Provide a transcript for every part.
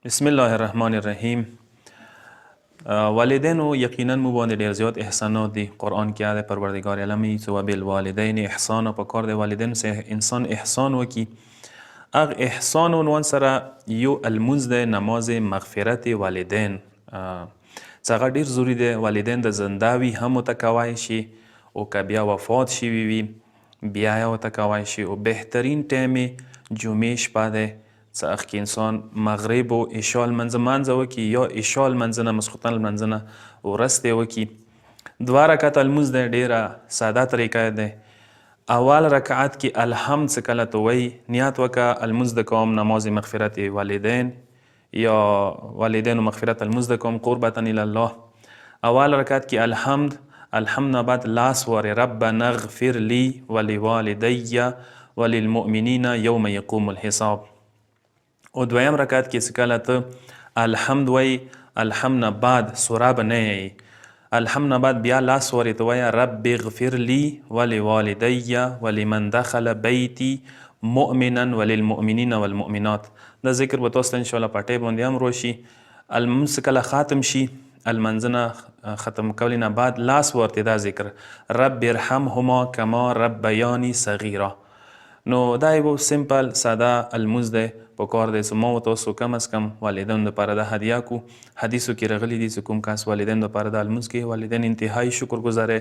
بسم الله الرحمن الرحیم. والدینو یقینا مو باندې ډیر زیات احسانات دي. قرآن کې آده پروردگار علم ایت و بالوالدین احسان په کار د والدین سره انسان احسان وکي. اغ احسان عنوان سره یو المنز د نماز مغفرت والدین څنګه ډیر ضروری دی. والدین د زنداوی هم متکوای شي او که بیا وفات شي وي بیا یې متکوای شي او بهترین ټیم جمعې شپه ده څخه کې انسان مغرب او عشاء لمانځه وکي یا عشاء لمانځه نه ماسخوتن لمانځه نه ورسته وکي. 2 رکعت المنز ده ډیره ساده طریقه ده. اول رکعت کې الحمد څه کله ته وایي نیت وکړه المنز د کوم نماز مغفرت والدین یا والدین مغفرت المنز د کوم قربتا الی الله. اول رکعت کې الحمد نه بعد لاس وری ربنا اغفر لی ولوالدی وللمؤمنین یوم یقوم الحساب. او دویم رکعت کې څه کله ته الحمد وایي الحمد نه بعد سوره به نه یایي. الحمد نه بعد بیا لاس ورې ته وایه رب اغفر لی ولوالدی ولمن دخل بیتی مؤمنا وللمؤمنین والمؤمنات. دا ذکر به تاسو ته انشاءالله پټۍ باندې هم روشي. المنځ کله ختم شي المنځونه ختم کولو نه بعد لاس ورته دا ذکر رب ارحمهما کما ربیانی صغیرا. نو دا یو سمپل ساده المنځ دی. په کار دی چې ما و تاسو کم از کم والدینو دپاره دا هدیه کو. حدیثو کې راغلی دي چې کوم کس والدینو دپاره دا المنځ کوي والدین انتهایی شکر گزاره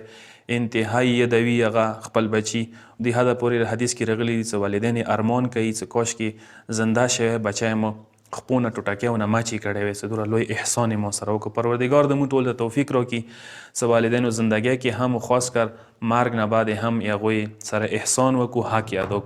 انتهایی یدوي هغه خپل بچي دې حده پورې حدیث کې راغلی دي چې والدین ارمان کوي چې کاش کې زنده شوی بچی مو خپونه ټوټکیو نه ماچې کړی وی چې دومره لوی احسان یې مو سره وکړو. پروردګار د موږ ټول ته توفیق راکړي چې والدینو زندګۍ کې هم خاص کر مرګ نه بعد هم هغوی سره احسان وکړو حق یې ادا کړو.